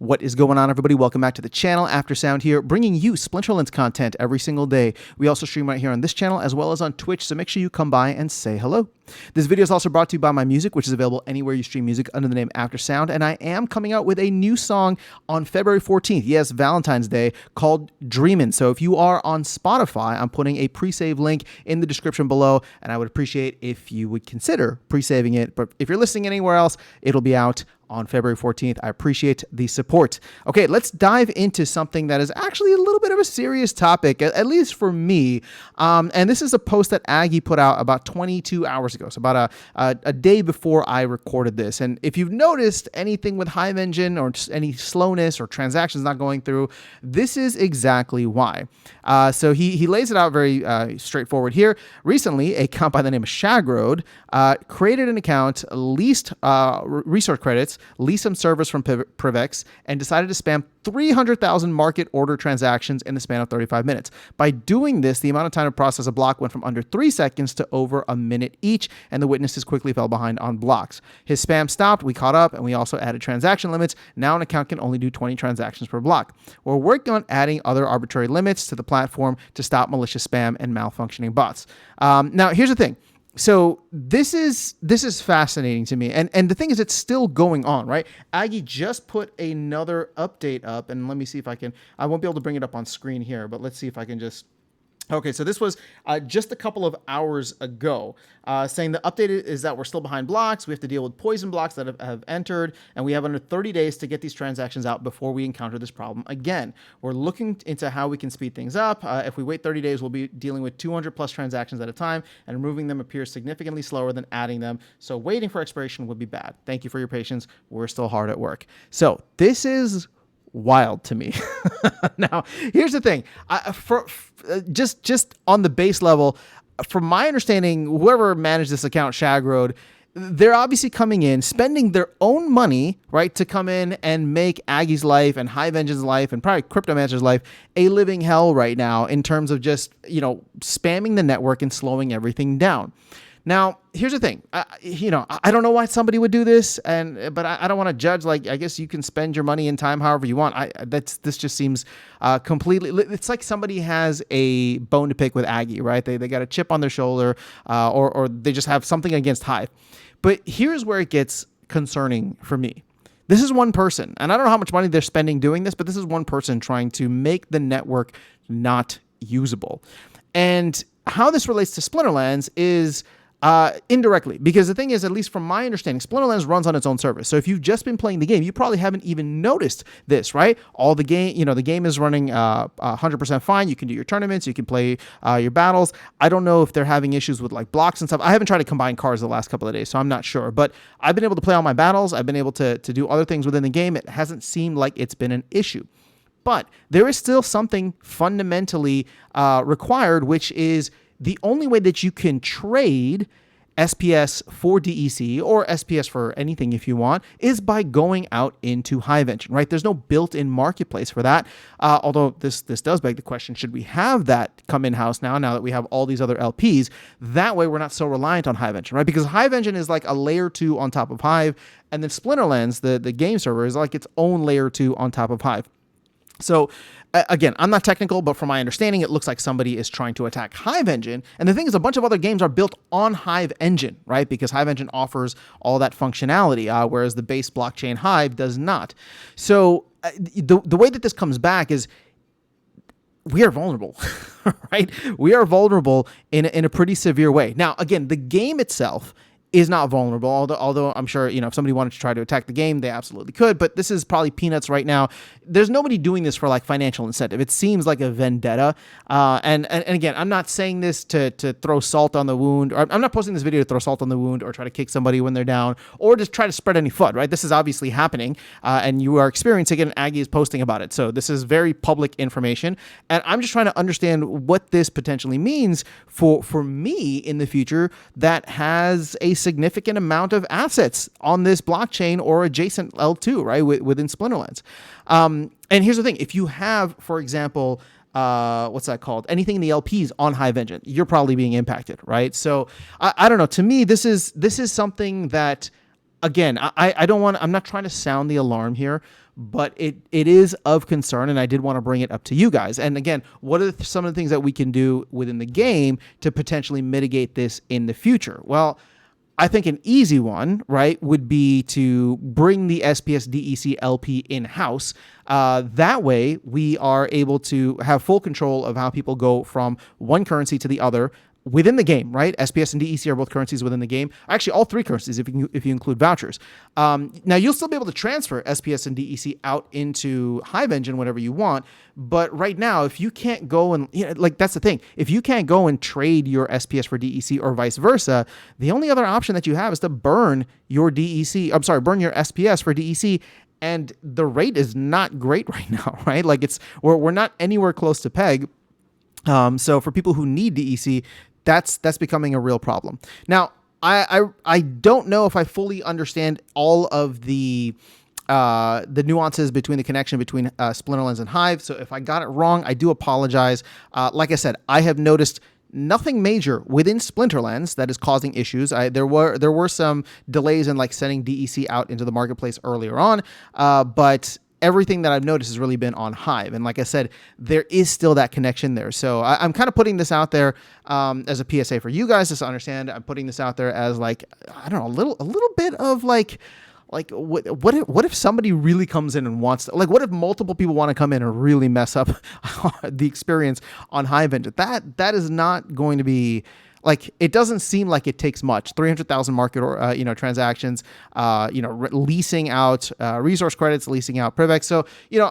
What is going on, everybody? Welcome back to the channel. After Sound here, bringing you Splinterlands content every single day. We also stream right here on this channel as well as on Twitch, so make sure you come by and say hello. This video is also brought to you by my music, which is available anywhere you stream music under the name After Sound, and I am coming out with a new song on February 14th, yes, Valentine's Day, called Dreamin'. So if you are on Spotify, I'm putting a pre-save link in the description below, and I would appreciate if you would consider pre-saving it. But if you're listening anywhere else, it'll be out on February 14th. I appreciate the support. Okay, let's dive into something that is actually a little bit of a serious topic, at least for me. And this is a post that Aggie put out about 22 hours ago, so about a day before I recorded this. And if you've noticed anything with Hive Engine or any slowness or transactions not going through, this is exactly why. So he lays it out very straightforward here. Recently, a account by the name of Shagrode created an account, leased resource credits, leased some servers from Privex, and decided to spam 300,000 market order transactions in the span of 35 minutes. By doing this, the amount of time to process a block went from under 3 seconds to over a minute each, and the witnesses quickly fell behind on blocks. His spam stopped, we caught up, and we also added transaction limits. Now an account can only do 20 transactions per block. We're working on adding other arbitrary limits to the platform to stop malicious spam and malfunctioning bots. Now, here's the thing. So this is fascinating to me. And the thing is, it's still going on, right? Aggie just put another update up, and let me see if I won't be able to bring it up on screen here, but let's see if I can just. Okay, so this was just a couple of hours ago, saying the update is that we're still behind blocks. We have to deal with poison blocks that have entered, and we have under 30 days to get these transactions out before we encounter this problem again. We're looking into how we can speed things up. If we wait 30 days, we'll be dealing with 200 plus transactions at a time, and removing them appears significantly slower than adding them. So waiting for expiration would be bad. Thank you for your patience. We're still hard at work. So this is wild to me. Now, here's the thing. Just on the base level, from my understanding, whoever managed this account, Shagrode, they're obviously coming in, spending their own money, right, to come in and make Aggie's life and Hive Engine's life and probably Cryptomancer's life a living hell right now in terms of just, spamming the network and slowing everything down. Now, here's the thing. I don't know why somebody would do this, but I don't want to judge. Like, I guess you can spend your money and time however you want. This just seems completely. It's like somebody has a bone to pick with Aggie, right? They got a chip on their shoulder, or they just have something against Hive. But here's where it gets concerning for me. This is one person, and I don't know how much money they're spending doing this, but this is one person trying to make the network not usable. And how this relates to Splinterlands is indirectly, because the thing is, at least from my understanding, Splinterlands runs on its own service. So if you've just been playing the game, you probably haven't even noticed this, right? All the game, the game is running 100% fine. You can do your tournaments, you can play your battles. I don't know if they're having issues with like blocks and stuff. I haven't tried to combine cars the last couple of days, so I'm not sure. But I've been able to play all my battles. I've been able to do other things within the game. It hasn't seemed like it's been an issue. But there is still something fundamentally required, which is the only way that you can trade SPS for DEC or SPS for anything if you want is by going out into Hive Engine, right? There's no built-in marketplace for that. Although this does beg the question, should we have that come in-house now that we have all these other LPs? That way we're not so reliant on Hive Engine, right? Because Hive Engine is like a layer 2 on top of Hive, and then Splinterlands, the game server, is like its own layer 2 on top of Hive. So again, I'm not technical, but from my understanding, it looks like somebody is trying to attack Hive Engine. And the thing is, a bunch of other games are built on Hive Engine, right? Because Hive Engine offers all that functionality, whereas the base blockchain Hive does not. So the way that this comes back is we are vulnerable, right? We are vulnerable in a pretty severe way. Now, again, the game itself is not vulnerable, although I'm sure, if somebody wanted to try to attack the game, they absolutely could, but this is probably peanuts right now. There's nobody doing this for like financial incentive. It seems like a vendetta. And again, I'm not saying this to throw salt on the wound, or I'm not posting this video to throw salt on the wound or try to kick somebody when they're down or just try to spread any FUD, right? This is obviously happening, and you are experiencing it, and Aggie is posting about it. So this is very public information, and I'm just trying to understand what this potentially means for me in the future that has a significant amount of assets on this blockchain or adjacent L2, right, within Splinterlands. And here's the thing. If you have, for example, what's that called? Anything in the LPs on Hive Engine, you're probably being impacted, right? So I don't know. To me, this is something that again, I don't want, I'm not trying to sound the alarm here, but it is of concern, and I did want to bring it up to you guys. And again, what are some of the things that we can do within the game to potentially mitigate this in the future? Well, I think an easy one, right, would be to bring the SPS DEC LP in-house. That way, we are able to have full control of how people go from one currency to the other within the game, right? SPS and DEC are both currencies within the game. Actually, all three currencies if you include vouchers. Now, you'll still be able to transfer SPS and DEC out into Hive Engine whenever you want. But right now, if you can't go and, like, that's the thing. If you can't go and trade your SPS for DEC or vice versa, the only other option that you have is to burn your DEC, burn your SPS for DEC. And the rate is not great right now, right? Like, we're not anywhere close to peg. So for people who need DEC, that's becoming a real problem. Now, I don't know if I fully understand all of the nuances between the connection between Splinterlands and Hive. So if I got it wrong, I do apologize. Like I said, I have noticed nothing major within Splinterlands that is causing issues. There were some delays in like sending DEC out into the marketplace earlier on, but everything that I've noticed has really been on Hive. And like I said, there is still that connection there. So I'm kind of putting this out there as a PSA for you guys to understand. I'm putting this out there as like, I don't know, a little bit of like what if somebody really comes in and wants to, like, what if multiple people want to come in and really mess up the experience on Hive Engine? That is not going to be, like, it doesn't seem like it takes much. 300,000 market or transactions, leasing out resource credits, leasing out Privex. So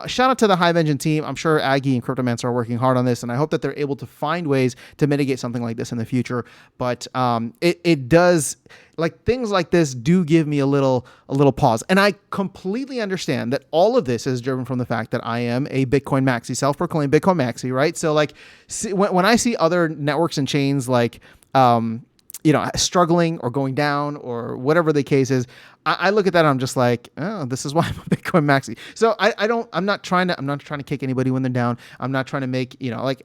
shout out to the Hive Engine team. I'm sure Aggie and Cryptomancer are working hard on this, and I hope that they're able to find ways to mitigate something like this in the future. But it does, like, things like this do give me a little pause. And I completely understand that all of this is driven from the fact that I am a Bitcoin maxi, self-proclaimed Bitcoin maxi, right? So like, when I see other networks and chains like struggling or going down or whatever the case is, I look at that and I'm just like, oh, this is why I'm a Bitcoin maxi. So I'm not trying to kick anybody when they're down. I'm not trying to make,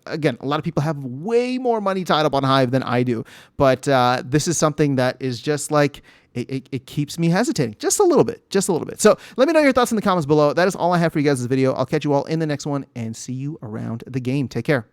again, a lot of people have way more money tied up on Hive than I do. But this is something that is just like, it keeps me hesitating just a little bit. So let me know your thoughts in the comments below. That is all I have for you guys in this video. I'll catch you all in the next one and see you around the game. Take care.